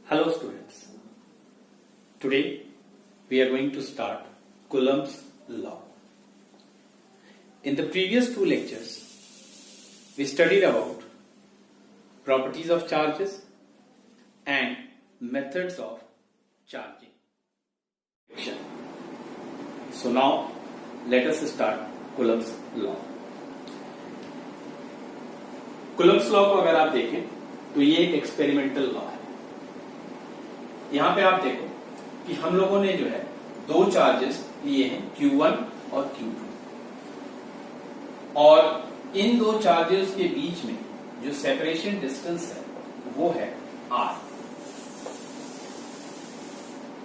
Hello students, today we are going to start Coulomb's law. In the previous two lectures, we studied about properties of charges and methods of charging. So now let us start Coulomb's law. Coulomb's law को अगर आप देखें तो ये एक experimental law है. यहां पे आप देखो कि हम लोगों ने जो है दो चार्जेस लिए हैं Q1 और Q2 और इन दो चार्जेस के बीच में जो सेपरेशन डिस्टेंस है वो है R.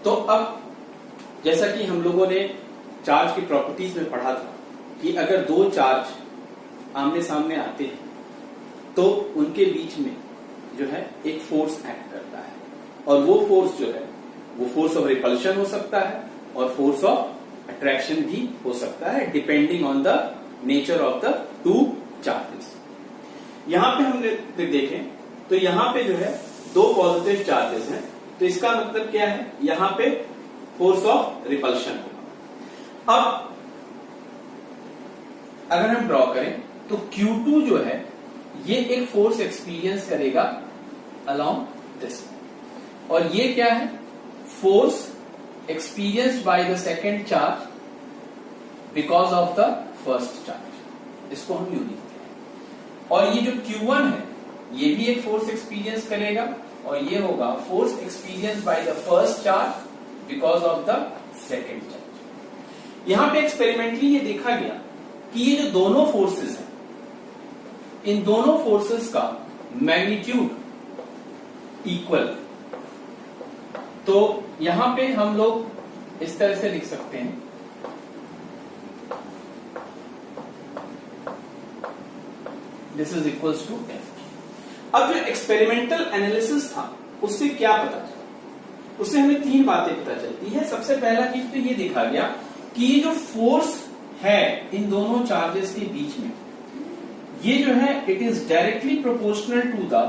तो अब जैसा कि हम लोगों ने चार्ज की प्रॉपर्टीज में पढ़ा था कि अगर दो चार्ज आमने सामने आते हैं तो उनके बीच में जो है एक फोर्स एक्ट करता है और वो फोर्स जो है वो फोर्स ऑफ रिपल्शन हो सकता है और फोर्स ऑफ अट्रैक्शन भी हो सकता है depending on the nature of the two charges. यहां पे हमने देखें तो यहां पे जो है दो पॉजिटिव चार्जेस हैं तो इसका मतलब क्या है, यहां पे फोर्स ऑफ रिपल्शन होगा. अब अगर हम ड्रॉ करें तो Q2 जो है ये एक फोर्स एक्सपीरियंस करेगा अलोंग दिस और ये क्या है, force experienced by the second charge because of the first charge. इसको हम यू लिखते हैं. और ये जो Q1 है ये भी एक फोर्स एक्सपीरियंस करेगा और ये होगा force experience by the first charge because of the second charge. यहां पे एक्सपेरिमेंटली ये देखा गया कि ये जो दोनों फोर्सेस हैं इन दोनों फोर्सेस का मैग्नीट्यूड इक्वल. तो यहां पे हम लोग इस तरह से लिख सकते हैं, this is equals to F. अब जो एक्सपेरिमेंटल एनालिसिस था उससे क्या पता चला, उससे हमें तीन बातें पता चलती है. सबसे पहला चीज तो ये देखा गया कि ये जो फोर्स है इन दोनों चार्जेस के बीच में ये जो है it is directly proportional to the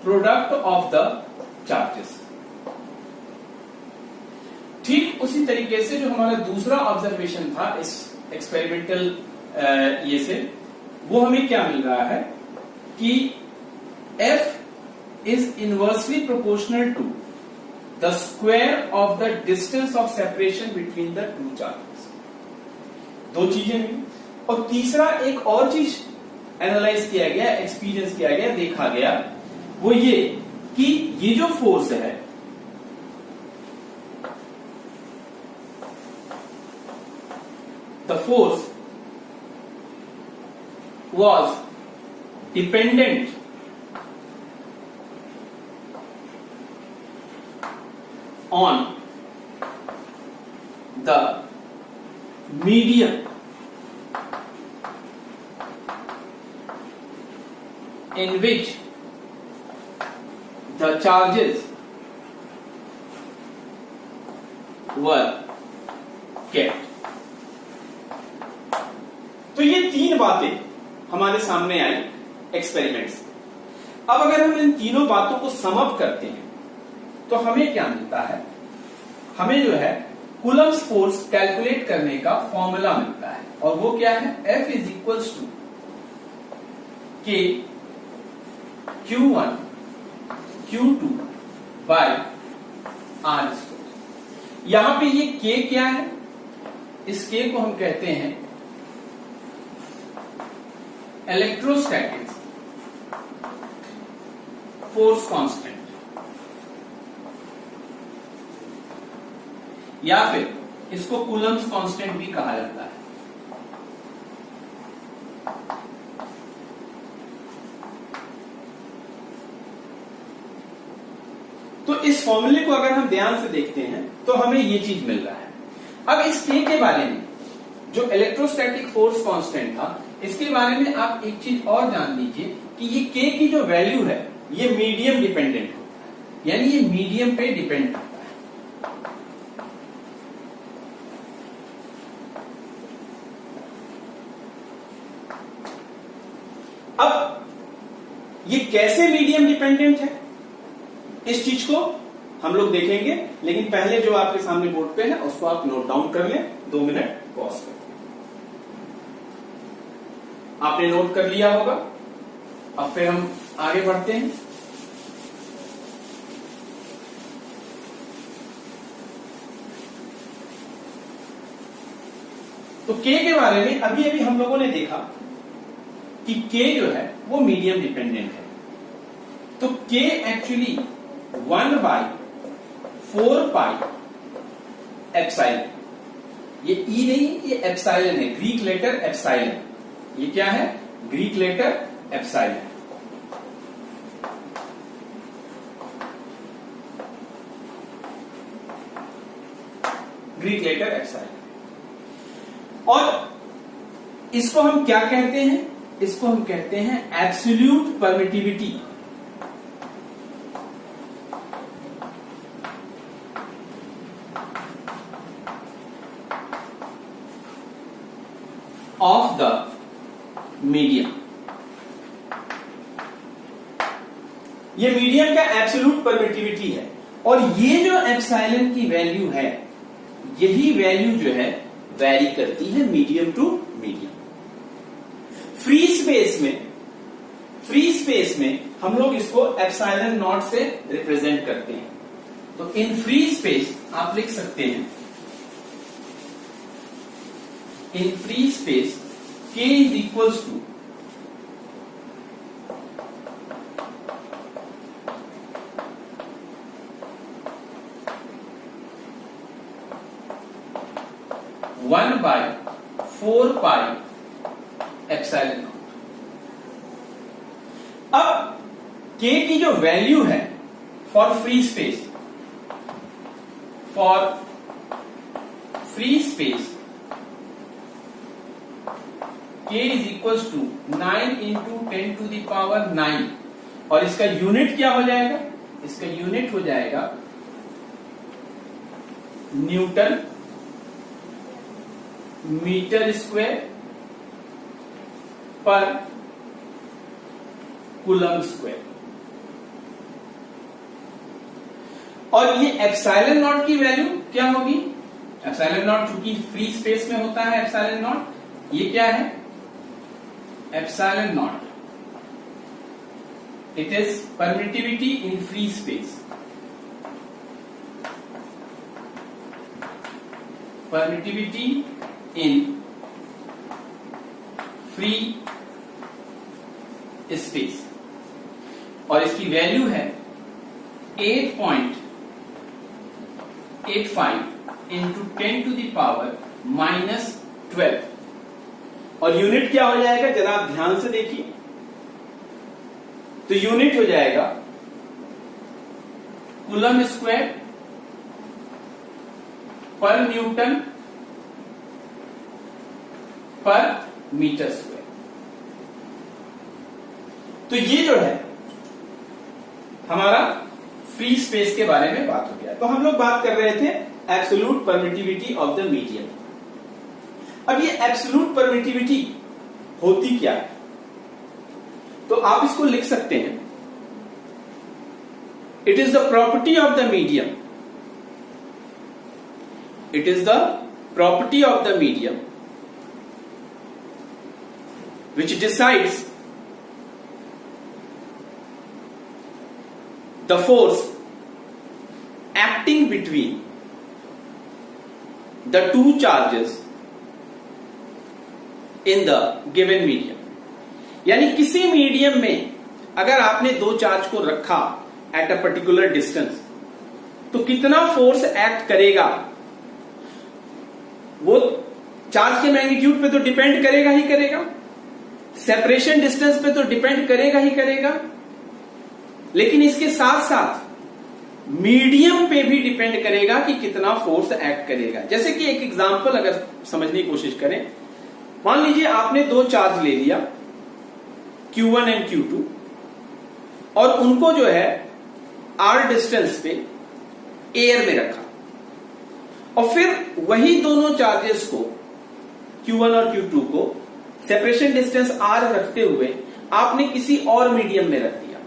product of the charges. ठीक उसी तरीके से जो हमारा दूसरा ऑब्जर्वेशन था इस एक्सपेरिमेंटल ये से वो हमें क्या मिल रहा है कि F is inversely proportional to the square of the distance of separation between the two charges. दो चीजें मिली. और तीसरा एक और चीज एनालाइज किया गया, एक्सपीरियंस किया गया, देखा गया, वो ये कि ये जो फोर्स है the force was dependent on the medium in which the charges were kept. तो ये तीन बातें हमारे सामने आई एक्सपेरिमेंट्स. अब अगर हम इन तीनों बातों को सम अप करते हैं तो हमें क्या मिलता है, हमें जो है कूलम्स फोर्स कैलकुलेट करने का फॉर्मूला मिलता है और वो क्या है, F इज इक्वल्स टू के Q1 Q2 by R square. यहां पे ये K क्या है, इस K को हम कहते हैं इलेक्ट्रोस्टैटिक्स फोर्स कांस्टेंट या फिर इसको कूलम्स कांस्टेंट भी कहा जाता है. तो इस फॉर्मूले को अगर हम ध्यान से देखते हैं तो हमें ये चीज मिल रहा है. अब इस K के बारे में जो इलेक्ट्रोस्टैटिक फोर्स कांस्टेंट था इसके बारे में आप एक चीज और जान लीजिए कि ये K की जो वैल्यू है ये मीडियम डिपेंडेंट होता है, यानी ये मीडियम पे डिपेंड करता है. अब ये कैसे मीडियम डिपेंडेंट है, इस चीज को हम लोग देखेंगे, लेकिन पहले जो आपके सामने बोर्ड पे है उसको आप नोट डाउन कर लें। 2 मिनट पॉज कर। आपने नोट कर लिया होगा। अब फिर हम आगे बढ़ते हैं। तो K के बारे में अभी अभी हम लोगों ने देखा कि K जो है वो मीडियम डिपेंडेंट है। तो K एक्चुअली 1/4 पाई एप्सिलॉन, ये E नहीं, ये एप्सिलॉन है, ग्रीक लेटर एप्सिलॉन। ये क्या है? Greek letter epsilon. Greek letter epsilon. और इसको हम क्या कहते हैं? इसको हम कहते हैं absolute permittivity of the medium. ये मीडियम का एब्सोल्यूट परमिटिविटी है। और ये जो एप्सिलॉन की वैल्यू है, यही वैल्यू जो है वैरी करती है medium to medium. Free space में हम लोग इसको एप्सिलॉन नॉट से रिप्रेजेंट करते हैं। तो इन फ्री स्पेस आप लिख सकते हैं, in free space K is equals to one by 4 pi epsilon naught. अब K की जो वैल्यू है for free space, K is equals to 9 into 10 to the power 9। और इसका यूनिट क्या हो जाएगा? इसका यूनिट हो जाएगा न्यूटन मीटर स्क्वायर पर कूलम स्क्वायर। और ये एप्सिलॉन नॉट की वैल्यू क्या होगी? एप्सिलॉन नॉट चूंकि फ्री स्पेस में होता है एप्सिलॉन नॉट, ये क्या है? Epsilon naught, it is permittivity in free space, permittivity in free space। और इसकी वैल्यू है 8.85 into 10 to the power -12। और यूनिट क्या हो जाएगा? जरा आप ध्यान से देखिए। तो यूनिट हो जाएगा कूलम स्क्वायर पर न्यूटन पर मीटर स्क्वायर। तो ये जो है हमारा फ्री स्पेस के बारे में बात हो गया। तो हम लोग बात कर रहे थे absolute permittivity of the medium. अब ये एब्सोल्यूट परमिटिविटी होती क्या है? तो आप इसको लिख सकते हैं, it is the property of the medium, it is the property of the medium which decides the force acting between the two charges in the given medium। यानी किसी मीडियम में अगर आपने दो चार्ज को रखा एट अ पर्टिकुलर डिस्टेंस, तो कितना फोर्स एक्ट करेगा वो चार्ज के मैग्नीट्यूड पे तो डिपेंड करेगा ही करेगा, सेपरेशन डिस्टेंस पे तो डिपेंड करेगा ही करेगा, लेकिन इसके साथ साथ मीडियम पे भी डिपेंड करेगा कि कितना फोर्स एक्ट करेगा। जैसे कि एक एग्जांपल अगर समझने की कोशिश करें, मान लीजिए आपने दो चार्ज ले लिया Q1 एंड Q2 और उनको जो है R डिस्टेंस पे एयर में रखा, और फिर वही दोनों चार्जेस को Q1 और Q2 को सेपरेशन डिस्टेंस R रखते हुए आपने किसी और मीडियम में रख दिया।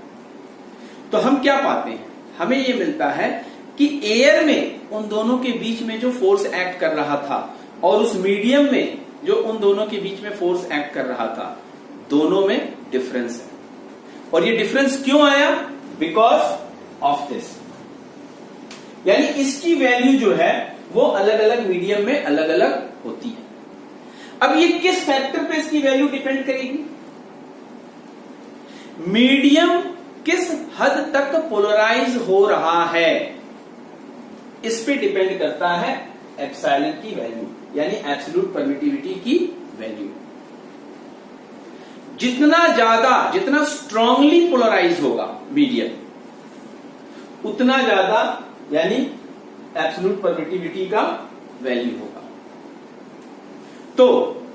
तो हम क्या पाते हैं? हमें यह मिलता है कि एयर में उन दोनों के बीच में जो फोर्स एक्ट कर रहा था और उस मीडियम में जो उन दोनों के बीच में फोर्स एक्ट कर रहा था, दोनों में डिफरेंस है। और ये डिफरेंस क्यों आया? Because of this. यानी इसकी वैल्यू जो है वो अलग अलग मीडियम में अलग अलग होती है। अब ये किस फैक्टर पे इसकी वैल्यू डिपेंड करेगी? मीडियम किस हद तक पोलराइज हो रहा है, इस पे डिपेंड करता है एप्सिलॉन की वैल्यू, यानी एब्सोल्यूट परमिटिविटी की वैल्यू। जितना स्ट्रांगली पोलराइज होगा मीडियम, उतना ज्यादा यानी एब्सोल्यूट परमिटिविटी का वैल्यू होगा। तो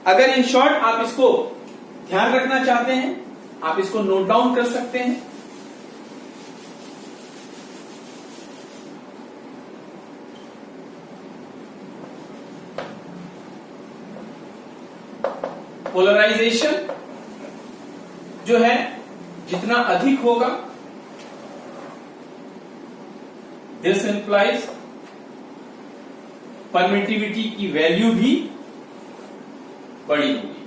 अगर इन शॉर्ट आप इसको ध्यान रखना चाहते हैं, आप इसको नोट डाउन कर सकते हैं। पोलराइजेशन जो है जितना अधिक होगा, दिस इंप्लाइज परमिटिविटी की वैल्यू भी बड़ी होगी।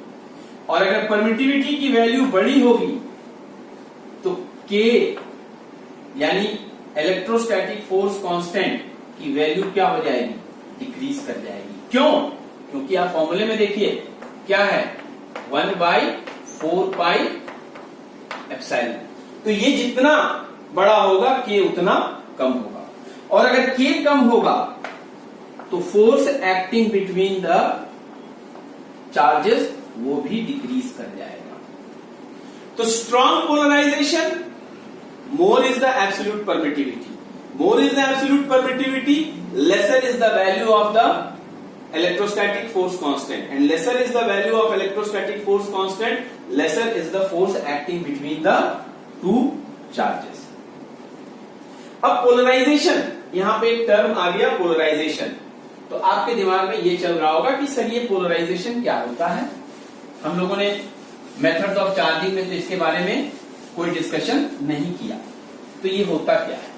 और अगर परमिटिविटी की वैल्यू बड़ी होगी तो K यानी इलेक्ट्रोस्टैटिक फोर्स कांस्टेंट की वैल्यू क्या हो जाएगी? डिक्रीज कर जाएगी। क्यों? क्योंकि आप फॉर्मूले में देखिए क्या है, 1/4 पाई एप्सिलॉन। तो ये जितना बड़ा होगा K उतना कम होगा, और अगर K कम होगा तो force acting between the charges वो भी डिक्रीज कर जाएगा। तो strong polarisation, more is the absolute permittivity, more is the absolute permittivity, lesser is the value of the electrostatic force constant, and lesser is the value of electrostatic force constant, lesser is the force acting between the two charges. अब polarisation, यहां पे एक term आ गया polarisation. तो आपके दिमाग में ये चल रहा होगा कि सर ये पोलराइजेशन क्या होता है? हम लोगों ने मेथड ऑफ चार्जिंग में तो इसके बारे में कोई डिस्कशन नहीं किया, तो ये होता क्या है?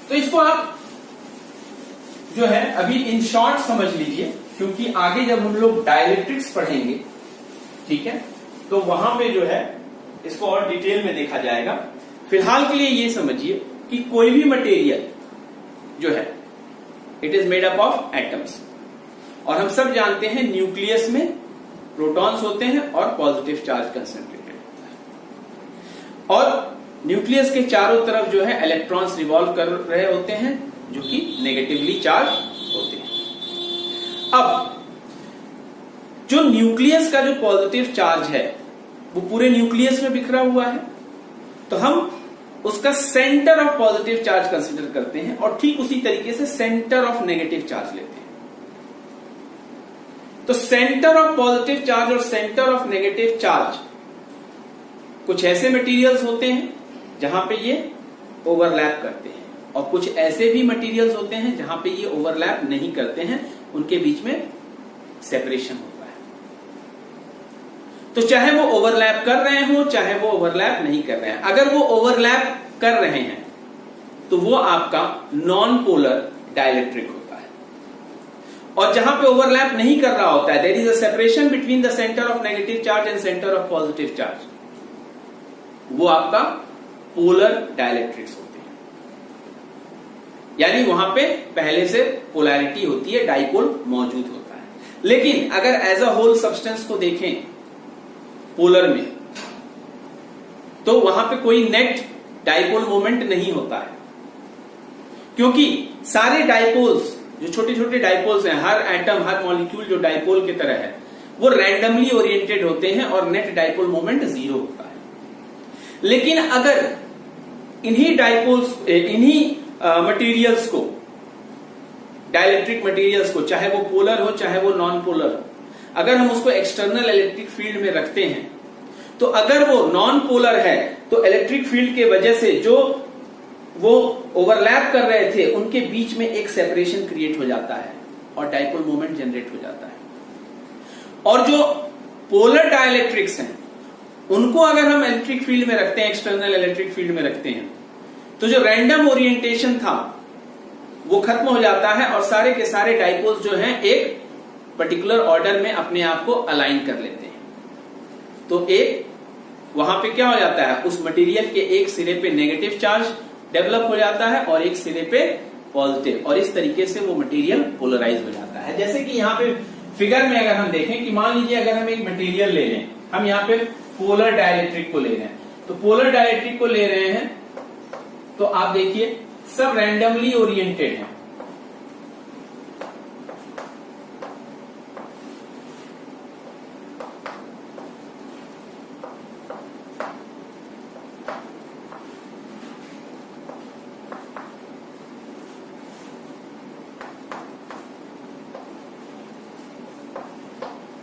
तो इसको आप जो है अभी इन शॉर्ट समझ लीजिए, क्योंकि आगे जब हम लोग डाइलेक्ट्रिक्स पढ़ेंगे, ठीक है, तो वहां पे जो है इसको और डिटेल में देखा जाएगा। फिलहाल के लिए ये समझिए कि कोई भी मटेरियल जो है it is made up of atoms, और हम सब जानते हैं न्यूक्लियस में प्रोटॉन्स होते हैं और पॉजिटिव चार्ज कंसंट्रेटेड होता है, और न्यूक्लियस के चारों तरफ जो है इलेक्ट्रॉन्स रिवॉल्व कर रहे होते हैं जो कि नेगेटिवली चार्ज होते हैं। अब जो न्यूक्लियस का जो पॉजिटिव चार्ज है वो पूरे न्यूक्लियस में बिखरा हुआ है, तो हम उसका centre of positive charge consider करते हैं, और ठीक उसी तरीके से सेंटर ऑफ नेगेटिव चार्ज लेते हैं। तो सेंटर ऑफ पॉजिटिव चार्ज और सेंटर ऑफ नेगेटिव चार्ज कुछ ऐसे मटेरियल्स होते हैं जहां पे ये ओवरलैप करते हैं, और कुछ ऐसे भी मटेरियल्स होते हैं जहां पे ये ओवरलैप नहीं करते हैं, उनके बीच में सेपरेशन होता है। तो चाहे वो ओवरलैप कर रहे हो चाहे वो ओवरलैप नहीं कर रहे हैं, अगर वो ओवरलैप कर रहे हैं तो वो आपका नॉन पोलर डाइलेक्ट्रिक होता है, और जहां पे ओवरलैप नहीं कर रहा होता है, there is a separation between the centre of negative charge and centre of positive charge, वो आपका पोलर डाइलेक्ट्रिक्स होते हैं। यानी वहां पे पहले से पोलैरिटी होती है, डाइपोल मौजूद होता है। लेकिन अगर एज अ होल सब्सटेंस को देखें पोलर में, तो वहां पे कोई नेट डाइपोल मोमेंट नहीं होता है, क्योंकि सारे डाइपोल्स जो छोटे छोटे डाइपोल्स हैं, हर एटम हर मॉलिक्यूल जो डाइपोल की तरह है, वो रैंडमली ओरिएंटेड होते हैं और नेट डाइपोल मोमेंट 0 होता है। लेकिन अगर इन्हीं डाइपोल्स, इन्हीं मटेरियल्स को, डाइलेक्ट्रिक मटेरियल्स को, चाहे वो पोलर हो चाहे वो नॉन पोलर हो, अगर हम उसको एक्सटर्नल इलेक्ट्रिक फील्ड में रखते हैं, तो अगर वो नॉन पोलर है तो इलेक्ट्रिक फील्ड के वजह से जो वो ओवरलैप कर रहे थे उनके बीच में एक सेपरेशन क्रिएट हो जाता है और डाइपोल मोमेंट जनरेट हो जाता है। और जो पोलर डाइलेक्ट्रिक्स हैं उनको अगर हम इलेक्ट्रिक फील्ड में रखते हैं, एक्सटर्नल इलेक्ट्रिक फील्ड में रखते हैं, तो जो रैंडम ओरिएंटेशन था वो खत्म हो जाता है और सारे के सारे डाइपोल्स जो हैं एक पर्टिकुलर ऑर्डर में अपने आप को अलाइन कर लेते हैं। तो एक वहां पे क्या हो जाता है, उस मटेरियल के एक सिरे पे नेगेटिव चार्ज डेवलप हो जाता है और एक सिरे पे पॉजिटिव, और इस तरीके से वो मटेरियल पोलराइज हो जाता है। जैसे कि यहाँ पे फिगर में अगर हम देखें कि मान लीजिए अगर हम एक मटेरियल ले लें, हम यहाँ पे पोलर डाइलेक्ट्रिक को ले रहे हैं, तो पोलर डाइलेक्ट्रिक को ले रहे हैं तो आप देखिए सब रैंडमली ओरिएंटेड है।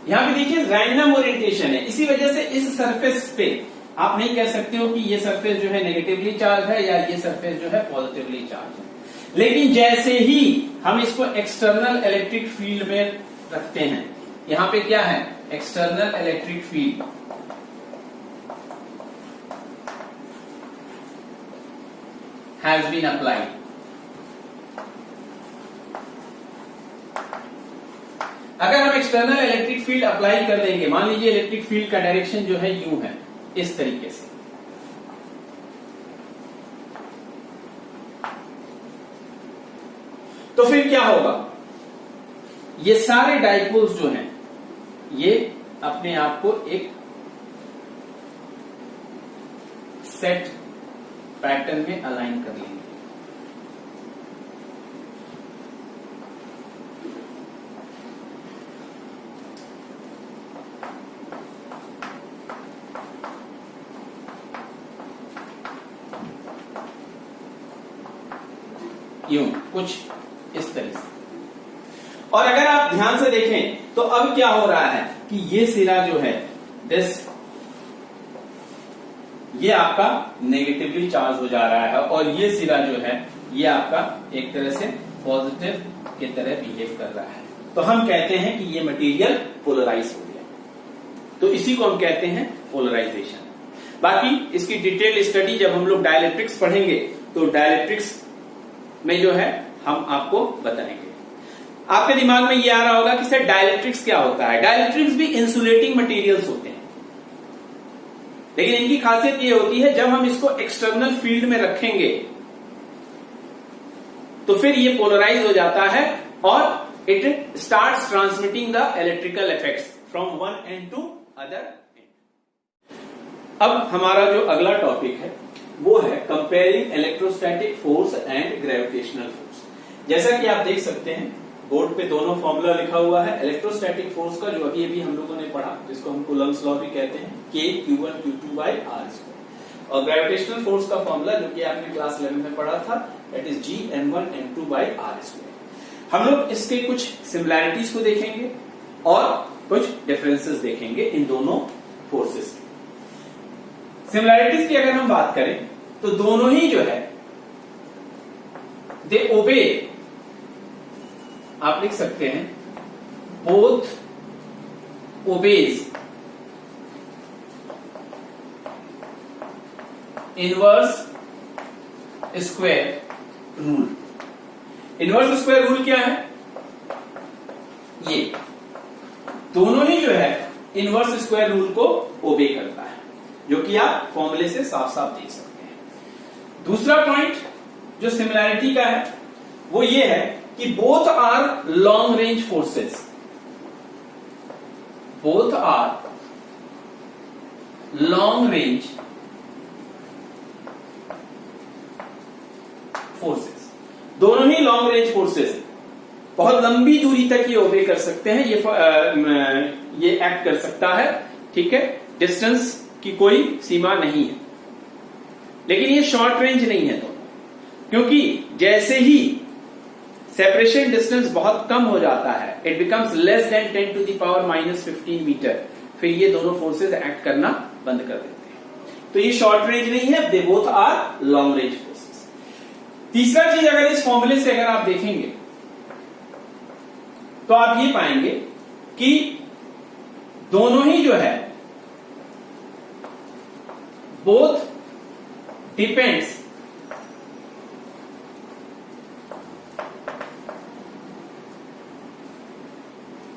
यहां पे देखिए रैंडम ओरिएंटेशन है, इसी वजह से इस सरफेस पे आप नहीं कह सकते हो कि ये सरफेस जो है नेगेटिवली चार्ज है या ये सरफेस जो है पॉजिटिवली चार्ज है। लेकिन जैसे ही हम इसको एक्सटर्नल इलेक्ट्रिक फील्ड में रखते हैं, यहां पे क्या है, external electric field has been applied. अगर हम एक्सटर्नल इलेक्ट्रिक फील्ड अप्लाई कर देंगे, मान लीजिए इलेक्ट्रिक फील्ड का डायरेक्शन जो है यूं है, इस तरीके से, तो फिर क्या होगा, ये सारे डाइपोल्स जो हैं ये अपने आप को एक सेट पैटर्न में अलाइन कर लेंगे। यूं कुछ इस तरह से। और अगर आप ध्यान से देखें तो अब क्या हो रहा है कि ये सिरा जो है ये आपका नेगेटिवली चार्ज हो जा रहा है और ये सिरा जो है ये आपका एक तरह से पॉजिटिव की तरह बिहेव कर रहा है। तो हम कहते हैं कि ये मटेरियल पोलराइज हो गया। तो इसी को हम कहते हैं पोलराइजेशन। बाकी इसकी डिटेल स्टडी जब हम लोग डाइलेक्ट्रिक्स पढ़ेंगे तो डाइलेक्ट्रिक्स में जो है हम आपको बताएंगे। आपके दिमाग में ये आ रहा होगा कि सर डाइलेक्ट्रिक्स क्या होता है। डाइलेक्ट्रिक्स भी इंसुलेटिंग मटेरियल्स होते हैं, लेकिन इनकी खासियत ये होती है जब हम इसको एक्सटर्नल फील्ड में रखेंगे तो फिर ये पोलराइज हो जाता है और it starts transmitting the electrical effects from one end to other end. अब हमारा जो अगला टॉपिक है वो है comparing electrostatic force and gravitational force. जैसा कि आप देख सकते हैं बोर्ड पे दोनों फॉर्मूला लिखा हुआ है। इलेक्ट्रोस्टैटिक फोर्स का जो अभी अभी हम लोगों ने पढ़ा, जिसको हम कूलम्स लॉ भी कहते हैं, K Q1 Q2 by R²। और ग्रेविटेशनल फोर्स का फॉर्मूला जो कि आपने क्लास 11 में पढ़ा था, that is G N1 N2 by R²। हम लोग इसके कुछ सिमिलैरिटीज को देखेंगे और कुछ डिफरेंसेस देखेंगे इन दोनों फोर्सेस की। सिमिलैरिटीज की अगर हम बात करें तो दोनों ही जो है दे ओबे, आप लिख सकते हैं both obeys inverse square rule. Inverse square rule क्या है? ये दोनों ही जो है इनवर्स स्क्वायर रूल को ओबे करता है, जो कि आप फॉर्मूले से साफ साफ देख सकते हैं। दूसरा पॉइंट जो सिमिलैरिटी का है वो ये है कि both are long range forces. Both are long range forces. दोनों ही लॉन्ग रेंज फोर्सेस, बहुत लंबी दूरी तक ये ओबे कर सकते हैं, ये एक्ट कर सकता है, ठीक है। डिस्टेंस की कोई सीमा नहीं है, लेकिन ये शॉर्ट रेंज नहीं है। तो क्योंकि जैसे ही सेपरेशन डिस्टेंस बहुत कम हो जाता है, it becomes less than 10 to the power -15 metre, फिर ये दोनों फोर्सेस एक्ट करना बंद कर देते हैं। तो ये शॉर्ट रेंज नहीं है, they both are long range forces. तीसरा चीज, अगर इस फॉर्मूले से अगर आप देखेंगे तो आप ये पाएंगे कि दोनों ही जो है both depends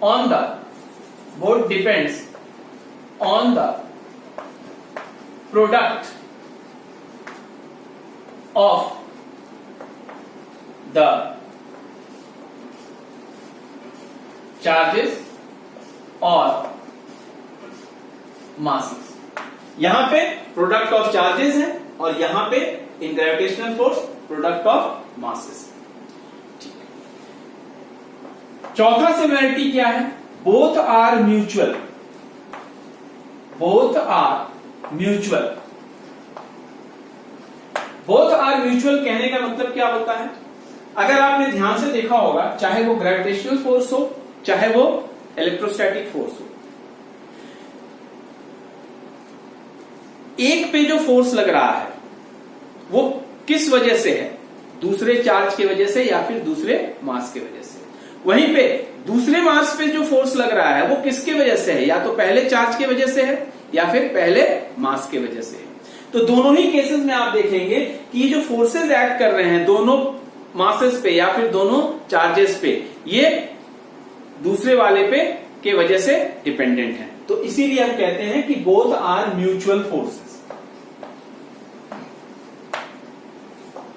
on the both depends on the product of the charges और masses। यहां पे प्रोडक्ट ऑफ चार्जेस है और यहां पे in gravitational force product of masses. चौथा सिमिलरिटी क्या है? Both are mutual. Both are mutual. Both are mutual कहने का मतलब क्या होता है? अगर आपने ध्यान से देखा होगा, चाहे वो ग्रेविटेशनल फोर्स हो चाहे वो इलेक्ट्रोस्टैटिक फोर्स हो, एक पे जो फोर्स लग रहा है वो किस वजह से है? दूसरे चार्ज की वजह से या फिर दूसरे मास की वजह से। वहीं पे दूसरे मास पे जो फोर्स लग रहा है वो किसकी वजह से है? या तो पहले चार्ज की वजह से है या फिर पहले मास की वजह से है। तो दोनों ही केसेस में आप देखेंगे कि ये जो फोर्सेस एक्ट कर रहे हैं दोनों मासेस पे या फिर दोनों चार्जेस पे, ये दूसरे वाले पे के वजह से डिपेंडेंट है। तो इसीलिए हम कहते हैं कि बोथ आर म्यूचुअल फोर्सेस।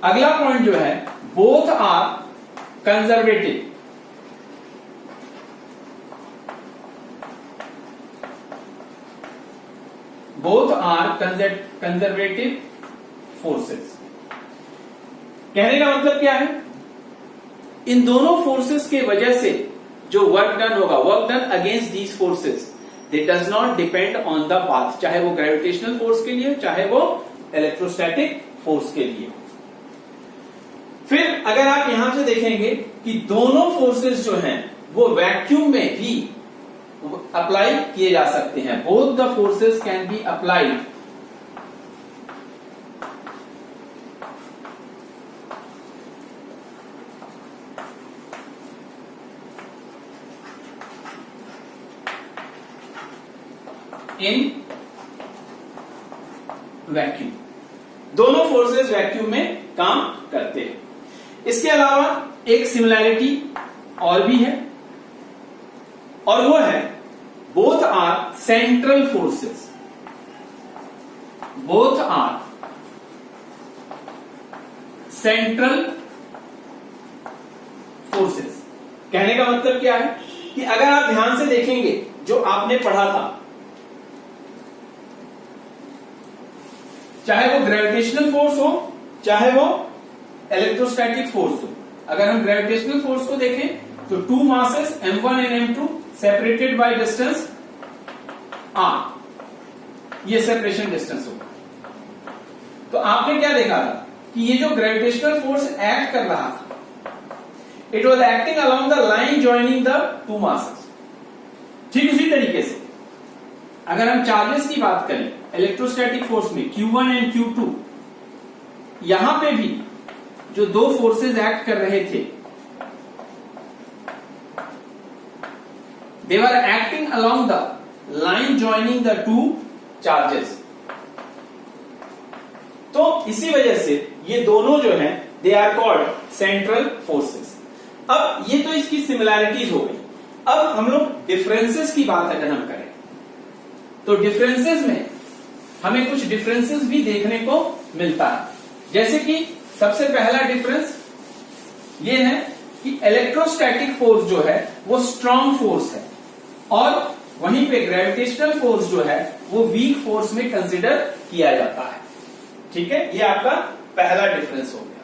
अगला पॉइंट जो है, both are conservative. Both are conservative forces. कहने का मतलब क्या है? इन दोनों फोर्सेस के वजह से जो वर्क डन होगा, work done against these forces, they does not depend on the path, चाहे वो ग्रेविटेशनल फोर्स के लिए हो चाहे वो इलेक्ट्रोस्टैटिक फोर्स के लिए हो। फिर अगर आप यहां से देखेंगे कि दोनों फोर्सेस जो हैं वो वैक्यूम में भी अप्लाई किए जा सकते हैं। Both the forces can be applied in vacuum. दोनों फोर्सेस वैक्यूम में काम करते हैं। इसके अलावा एक सिमिलैरिटी और भी है और वो है both are central forces. Both are central forces. कहने का मतलब क्या है कि अगर आप ध्यान से देखेंगे जो आपने पढ़ा था, चाहे वो ग्रेविटेशनल फोर्स हो चाहे वो इलेक्ट्रोस्टैटिक फोर्स हो, अगर हम ग्रेविटेशनल फोर्स को देखें तो two masses m1 and m2 separated by distance r, ये सेपरेशन डिस्टेंस होगा। तो आपने क्या देखा था कि ये जो ग्रेविटेशनल फोर्स एक्ट कर रहा था, it was acting along the line joining the to masses. ठीक उसी तरीके से अगर हम चार्जेस की बात करें इलेक्ट्रोस्टैटिक फोर्स में Q1 एंड Q2, यहां पे भी जो दो फोर्सेस एक्ट कर रहे थे, they were acting along the line joining the two charges. तो इसी वजह से ये दोनों जो हैं they are called central forces. अब ये तो इसकी सिमिलैरिटीज हो गई। अब हम लोग डिफरेंसेस की बात अगर हम करें तो डिफरेंसेस में हमें कुछ डिफरेंसेस भी देखने को मिलता है। जैसे कि सबसे पहला डिफरेंस ये है कि इलेक्ट्रोस्टैटिक फोर्स जो है वो स्ट्रॉन्ग फोर्स है और वहीं पे ग्रेविटेशनल फोर्स जो है वो वीक फोर्स में कंसीडर किया जाता है। ठीक है, ये आपका पहला डिफरेंस हो गया।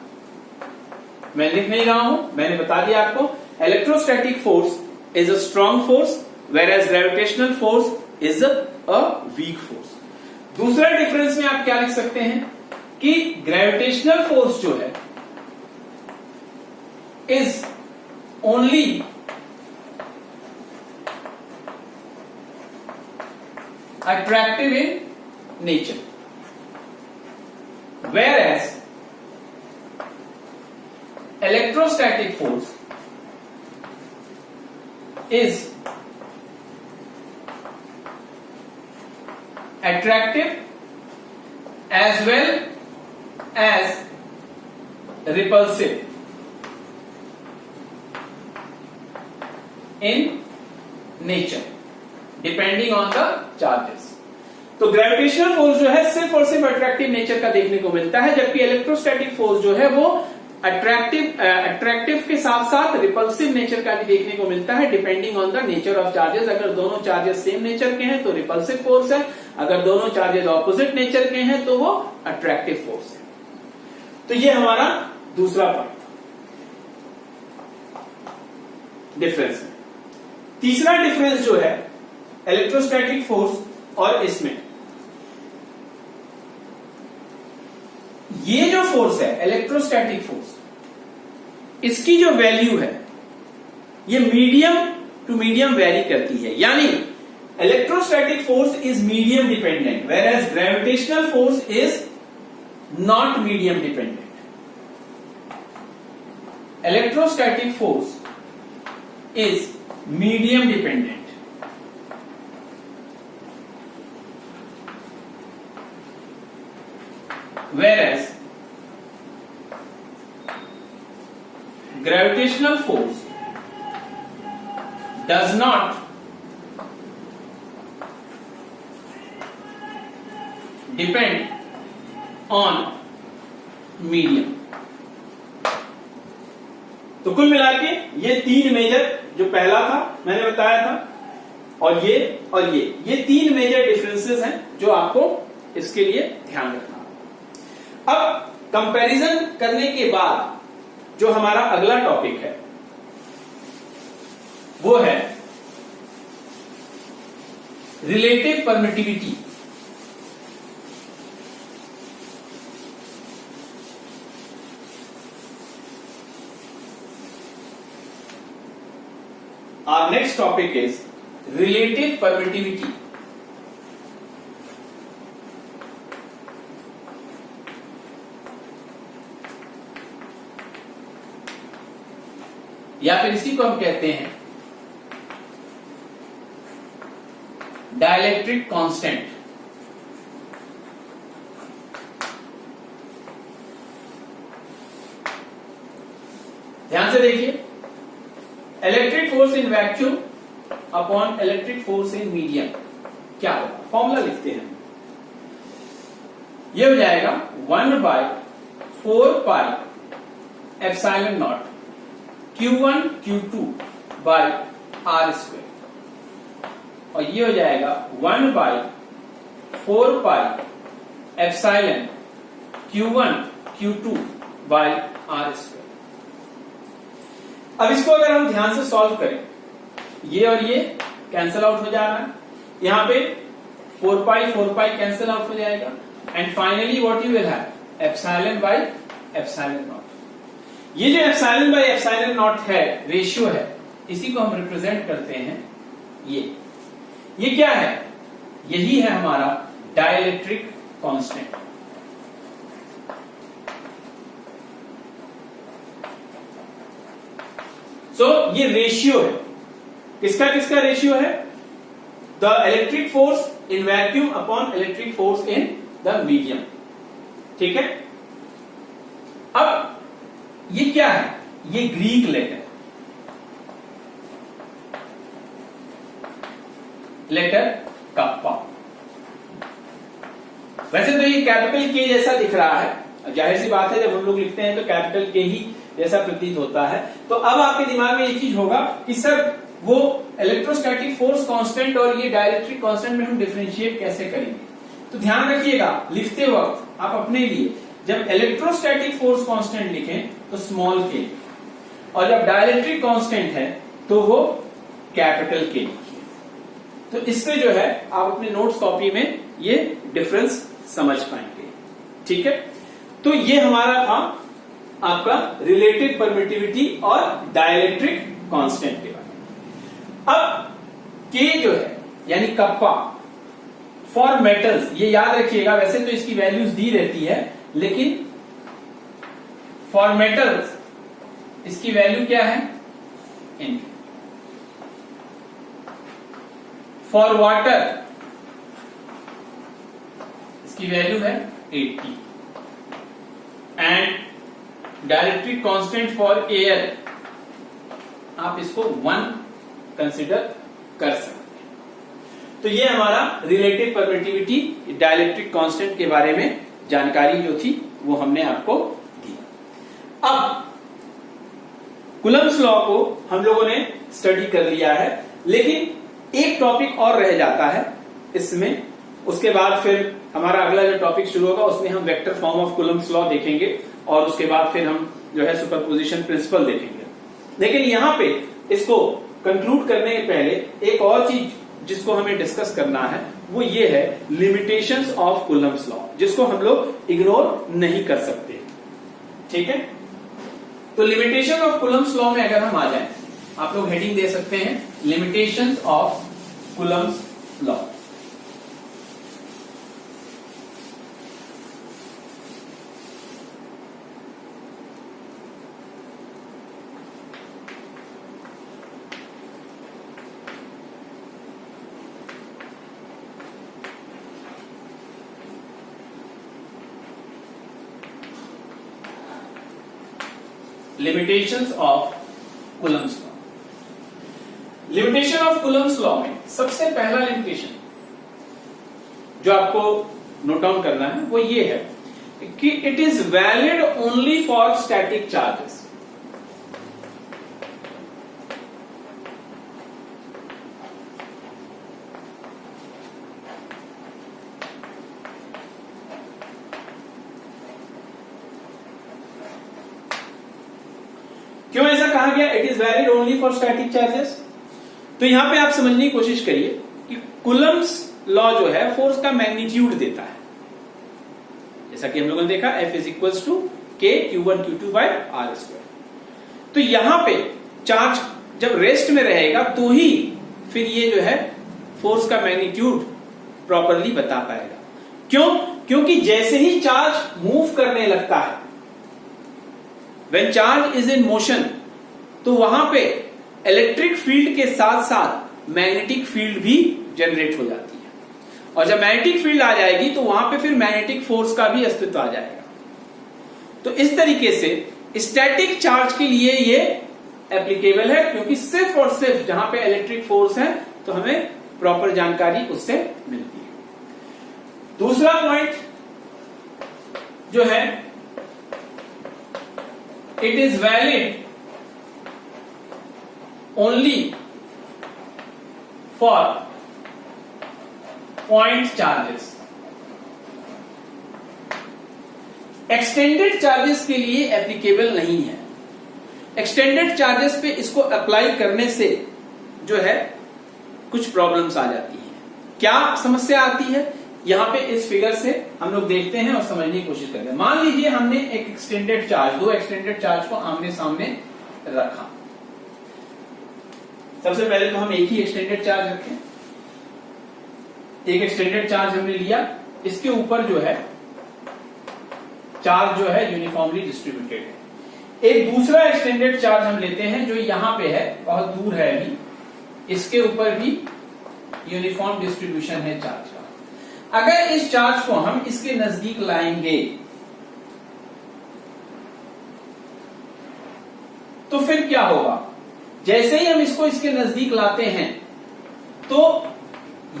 मैं लिख नहीं रहा हूं, मैंने बता दिया आपको। Electrostatic force is a strong force whereas gravitational force is a weak force. दूसरा डिफरेंस में आप क्या लिख सकते हैं कि ग्रेविटेशनल फोर्स जो है is only attractive in nature, whereas electrostatic force is attractive as well as repulsive in nature depending on the charges. तो ग्रेविटेशनल फोर्स जो है सिर्फ और सिर्फ अट्रैक्टिव नेचर का देखने को मिलता है, जबकि इलेक्ट्रोस्टैटिक फोर्स जो है वो अट्रैक्टिव के साथ साथ रिपल्सिव नेचर का भी देखने को मिलता है, depending on the nature of charges. अगर दोनों चार्जेस सेम नेचर के हैं तो रिपल्सिव फोर्स है, अगर दोनों चार्जेस ऑपोजिट नेचर के हैं तो वो अट्रैक्टिव फोर्स है। तो ये हमारा दूसरा पॉइंट डिफरेंस है। तीसरा डिफरेंस जो है इलेक्ट्रोस्टैटिक फोर्स और इसमें, ये जो फोर्स है इलेक्ट्रोस्टैटिक फोर्स, इसकी जो वैल्यू है ये मीडियम टू मीडियम वेरी करती है, यानी electrostatic force is medium dependent whereas gravitational force is not medium dependent. Electrostatic force is medium dependent whereas gravitational force does not depend on medium। तो कुल मिला के ये तीन मेजर, जो पहला था मैंने बताया था, और ये तीन मेजर डिफरेंसेस हैं जो आपको इसके लिए ध्यान रखना। अब कंपैरिजन करने के बाद जो हमारा अगला टॉपिक है वो है relative permittivity. Our next topic is relative permittivity। या फिर इसी को हम कहते हैं डाइलेक्ट्रिक कांस्टेंट। ध्यान से देखिए, electric force in vacuum upon electric force in medium क्या होगा, फॉर्मूला लिखते हैं। यह हो जाएगा 1/4πε0 Q1 Q2 bye are square, और ये हो जाएगा 1/4πε Q1 Q2 bye are square. अब इसको अगर हम ध्यान से सॉल्व करें, ये और ये कैंसिल आउट हो जा रहा है, यहां पे 4π कैंसिल आउट हो जाएगा, and finally what you will have epsilon by epsilon not. ये जो एप्सिलॉन बाय एप्सिलॉन नॉट है, रेशियो है, इसी को हम रिप्रेजेंट करते हैं ये क्या है, यही है हमारा डाइलेक्ट्रिक कांस्टेंट। सो ये रेशियो है, किसका किसका रेशियो है, the electric force in vacuum upon electric force in the medium. ठीक है, अब ये क्या है, ये ग्रीक लेटर कप्पा। वैसे तो ये कैपिटल के जैसा दिख रहा है, जाहिर सी बात है जब हम लोग लिखते हैं तो कैपिटल के ही जैसा प्रतीत होता है। तो अब आपके दिमाग में ये चीज होगा कि सर वो इलेक्ट्रोस्टैटिक फोर्स कांस्टेंट और ये डाइलेक्ट्रिक कांस्टेंट में हम डिफरेंशिएट कैसे करेंगे। तो ध्यान रखिएगा, लिखते वक्त आप अपने लिए जब इलेक्ट्रोस्टैटिक फोर्स कांस्टेंट लिखें तो स्मॉल के, और जब डाइलेक्ट्रिक कांस्टेंट है तो वो कैपिटल के लिखिए। तो इससे जो है आप अपने नोट्स कॉपी में ये डिफरेंस समझ पाएंगे। ठीक है, तो ये हमारा था आपका रिलेटिव परमिटिविटी और डाइलेक्ट्रिक कांस्टेंट के बारे में। अब के जो है यानी कप्पा फॉर मेटल्स, ये याद रखिएगा, वैसे तो इसकी वैल्यूज दी रहती है, लेकिन फॉर मेटल्स इसकी वैल्यू क्या है, इन। फॉर वाटर इसकी वैल्यू है 80, and dielectric constant for air आप इसको 1 कंसिडर कर सकते हैं। तो ये हमारा रिलेटिव परमिटिविटी डाइलेक्ट्रिक कांस्टेंट के बारे में जानकारी जो थी वो हमने आपको दी। अब कूलम्ब्स लॉ को हम लोगों ने स्टडी कर लिया है, लेकिन एक टॉपिक और रह जाता है इसमें। उसके बाद फिर हमारा अगला जो टॉपिक शुरू होगा उसमें हम vector form of Coulomb's law देखेंगे और उसके बाद फिर हम जो है सुपरपोजिशन प्रिंसिपल देखेंगे। लेकिन यहां पे इसको कंक्लूड करने के पहले एक और चीज जिसको हमें डिस्कस करना है वो ये है लिमिटेशंस ऑफ कूलम्ब्स लॉ, जिसको हम लोग इग्नोर नहीं कर सकते। ठीक है, तो लिमिटेशन ऑफ कूलम्ब्स लॉ में अगर हम आ जाएं, आप लोग हेडिंग दे सकते हैं limitations of Coulomb's law. Limitations of Coulomb's law. Limitation of Coulomb's law में सबसे पहला लिमिटेशन जो आपको नोट डाउन करना है वो ये है कि it is valid only for static charges. क्यों ऐसा कहा गया it is valid only for static charges? तो यहां पे आप समझने की कोशिश करिए कि कूलम्ब्स लॉ जो है फोर्स का मैग्नीट्यूड देता है। जैसा कि हम लोगों ने देखा F is equals to K Q1 Q2 by R square. तो यहां पे चार्ज जब रेस्ट में रहेगा तो ही फिर ये जो है फोर्स का मैग्नीट्यूड प्रॉपरली बता पाएगा। क्यों? क्योंकि जैसे ही चार्ज मूव करने लगता है, When charge is in motion, तो वहां पे इलेक्ट्रिक फील्ड के साथ साथ मैग्नेटिक फील्ड भी जनरेट हो जाती है, और जब मैग्नेटिक फील्ड आ जाएगी तो वहां पे फिर मैग्नेटिक फोर्स का भी अस्तित्व आ जाएगा। तो इस तरीके से स्टैटिक चार्ज के लिए ये एप्लीकेबल है, क्योंकि सिर्फ और सिर्फ जहां पे इलेक्ट्रिक फोर्स है तो हमें प्रॉपर जानकारी उससे मिलती है। दूसरा पॉइंट जो है it is valid only for point charges। Extended charges के लिए एप्लीकेबल नहीं है। एक्सटेंडेड चार्जेस पे इसको अप्लाई करने से जो है कुछ प्रॉब्लम्स आ जाती हैं। क्या समस्या आती है यहां पे इस फिगर से हम लोग देखते हैं और समझने की कोशिश करते हैं। मान लीजिए हमने एक एक्सटेंडेड चार्ज, दो एक्सटेंडेड चार्ज को आमने सामने रखा। सबसे पहले तो हम एक ही एक्सटेंडेड चार्ज रखें। एक एक्सटेंडेड चार्ज हमने लिया, इसके ऊपर जो है चार्ज जो है यूनिफॉर्मली डिस्ट्रीब्यूटेड है। एक दूसरा एक्सटेंडेड चार्ज हम लेते हैं जो यहां पे है, बहुत दूर है अभी, इसके ऊपर भी यूनिफॉर्म डिस्ट्रीब्यूशन है चार्ज का। अगर इस चार्ज को हम इसके नजदीक लाएंगे तो फिर क्या होगा? जैसे ही हम इसको इसके नजदीक लाते हैं तो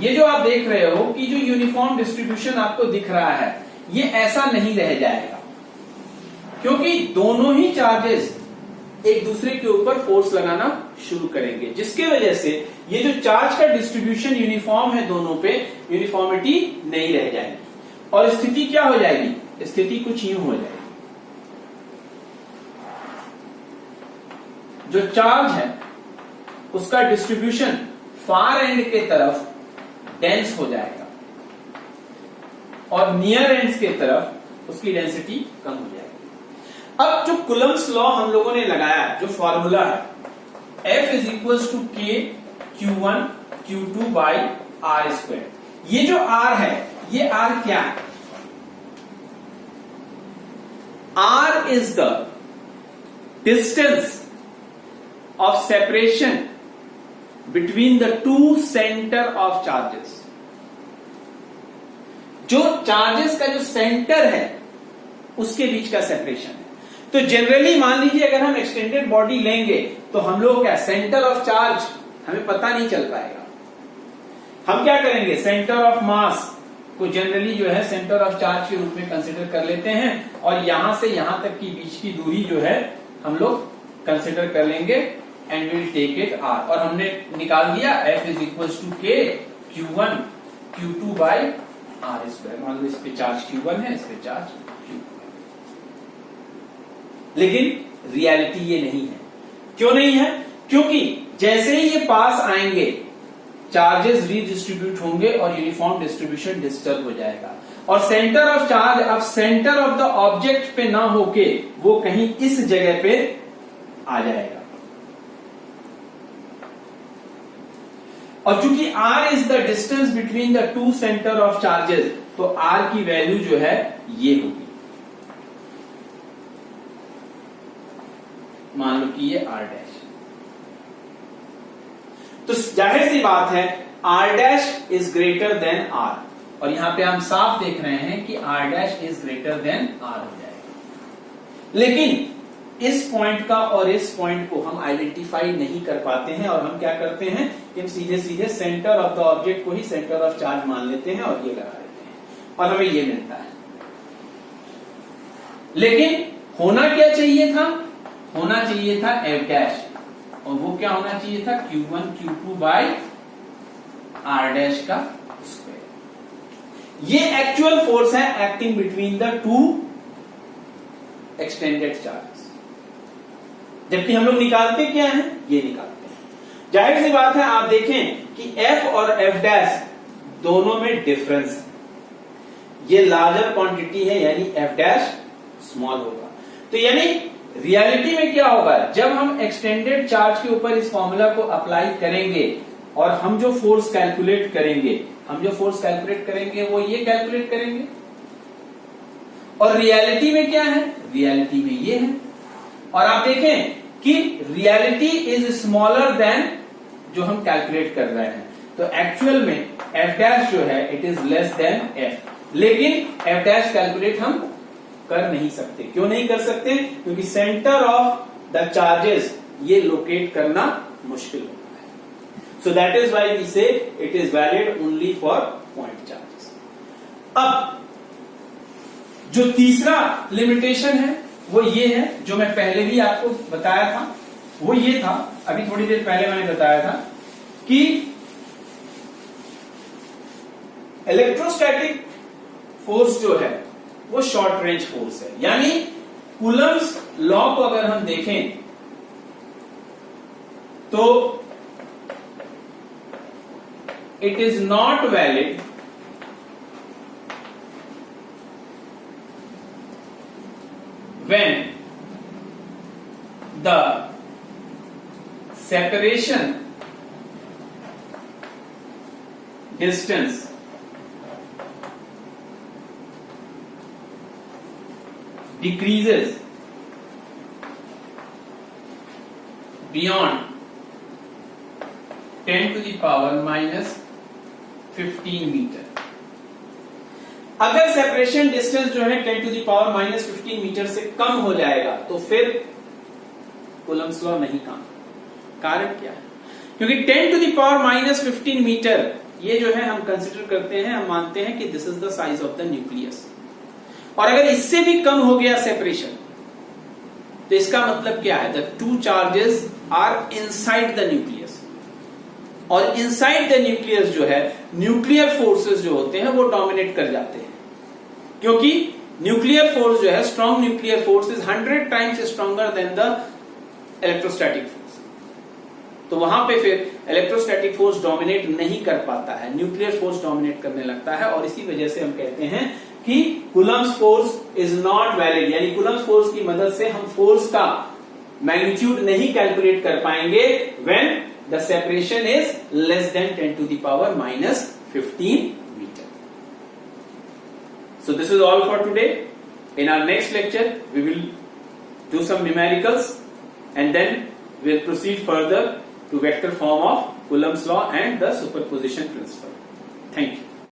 ये जो आप देख रहे हो कि जो यूनिफॉर्म डिस्ट्रीब्यूशन आपको दिख रहा है ये ऐसा नहीं रह जाएगा, क्योंकि दोनों ही चार्जेस एक दूसरे के ऊपर फोर्स लगाना शुरू करेंगे, जिसके वजह से ये जो चार्ज का डिस्ट्रीब्यूशन यूनिफॉर्म है दोनों पे, यूनिफॉर्मिटी नहीं रह जाएगी। और स्थिति क्या हो जाएगी? स्थिति कुछ यूं हो जाएगी, जो चार्ज है उसका डिस्ट्रीब्यूशन फार एंड के तरफ डेंस हो जाएगा और नियर एंड्स के तरफ उसकी डेंसिटी कम हो जाएगी। अब जो कूलम्ब्स लॉ हम लोगों ने लगाया, जो फॉर्मूला है F is equal to K Q1 Q2 by R square. ये जो R है, ये R क्या है? R is the distance of separation between the two centre of charges. जो चार्जेस का जो सेंटर है उसके बीच का सेपरेशन है। तो जनरली मान लीजिए अगर हम एक्सटेंडेड बॉडी लेंगे तो हम लोग क्या, सेंटर ऑफ चार्ज हमें पता नहीं चल पाएगा। हम क्या करेंगे, सेंटर ऑफ मास को जनरली जो है सेंटर ऑफ चार्ज के रूप में कंसिडर कर लेते हैं और यहां से यहां तक की बीच की दूरी जो है हम लोग कंसिडर कर लेंगे and will take it r। और हमने निकाल दिया F is equal to K Q1 Q2 by R square. मान लो इस पे चार्ज Q1 है, इस पे चार्ज Q2 है। लेकिन रियलिटी ये नहीं है। क्यों नहीं है? क्योंकि जैसे ही ये पास आएंगे चार्जेस रीडिस्ट्रीब्यूट होंगे और यूनिफॉर्म डिस्ट्रीब्यूशन डिस्टर्ब हो जाएगा और सेंटर ऑफ चार्ज अब सेंटर ऑफ द ऑब्जेक्ट पे ना होके वो कहीं इस जगह पे आ जाएगा। और चूंकि r is the distance between the two centre of charges तो r की वैल्यू जो है ये होगी, मान लो कि ये r डैश। तो जाहिर सी बात है r dash is greater than r और यहां पे हम साफ देख रहे हैं कि r dash is greater than r हो जाएगा। लेकिन इस पॉइंट का और इस पॉइंट को हम आइडेंटिफाई नहीं कर पाते हैं और हम क्या करते हैं कि हम सीधे सीधे सेंटर ऑफ द ऑब्जेक्ट को ही सेंटर ऑफ चार्ज मान लेते हैं और ये लगा देते हैं और हमें ये मिलता है। लेकिन होना क्या चाहिए था? होना चाहिए था f डैश और वो क्या होना चाहिए था? Q1 Q2 by R dash का स्क्वायर। ये एक्चुअल फोर्स है acting between the to extended charges. जबकि हम लोग निकालते क्या है? ये निकालते हैं। जाहिर सी बात है आप देखें कि F और F डैश दोनों में डिफरेंस है। ये लार्जर क्वांटिटी है यानी F डैश स्मॉल होगा। तो यानी रियलिटी में क्या होगा, जब हम एक्सटेंडेड चार्ज के ऊपर इस फॉर्मूला को अप्लाई करेंगे और हम जो फोर्स कैलकुलेट करेंगे वो ये कैलकुलेट करेंगे और रियलिटी में क्या है? रियलिटी में ये है। और आप देखें कि रियलिटी इज स्मॉलर देन जो हम कैलकुलेट कर रहे हैं, तो एक्चुअल में F डैश जो है it is less than F। लेकिन F डैश कैलकुलेट हम कर नहीं सकते। क्यों नहीं कर सकते? क्योंकि सेंटर ऑफ द चार्जेस ये लोकेट करना मुश्किल होता है। So that is why we say it is valid only for point charges. अब जो तीसरा लिमिटेशन है वो ये है, जो मैं पहले भी आपको बताया था, वो ये था, अभी थोड़ी देर पहले मैंने बताया था कि इलेक्ट्रोस्टैटिक फोर्स जो है वो शॉर्ट रेंज फोर्स है। यानी कूलम्स लॉ को अगर हम देखें तो it is not valid when the separation distance decreases beyond 10 to the power minus 15 मीटर। अगर सेपरेशन डिस्टेंस जो है 10 to the power minus 15 metre से कम हो जाएगा तो फिर कूलम्स लॉ नहीं काम। कारण क्या है? क्योंकि 10 to the power minus 15 metre ये जो है हम कंसिडर करते हैं, हम मानते हैं कि this is the size of the nucleus. और अगर इससे भी कम हो गया सेपरेशन तो इसका मतलब क्या है? The two charges are inside the nucleus और इनसाइड द न्यूक्लियस जो है न्यूक्लियर फोर्सेस जो होते हैं वो डोमिनेट कर जाते हैं। क्योंकि न्यूक्लियर फोर्स जो है, strong nuclear force is 100 times stronger than the electrostatic force. तो वहां पे फिर इलेक्ट्रोस्टैटिक फोर्स डोमिनेट नहीं कर पाता है, न्यूक्लियर फोर्स डोमिनेट करने लगता है और इसी वजह से हम कहते हैं कि Coulomb's force is not valid. यानी कूलम्स फोर्स की मदद से हम फोर्स का मैग्नीट्यूड नहीं कैलकुलेट कर पाएंगे when the separation is less than 10 to the power minus 15 meter. So this is all for today. In our next lecture, we will do some numericals and then we'll proceed further to vector form of Coulomb's law and the superposition principle. Thank you.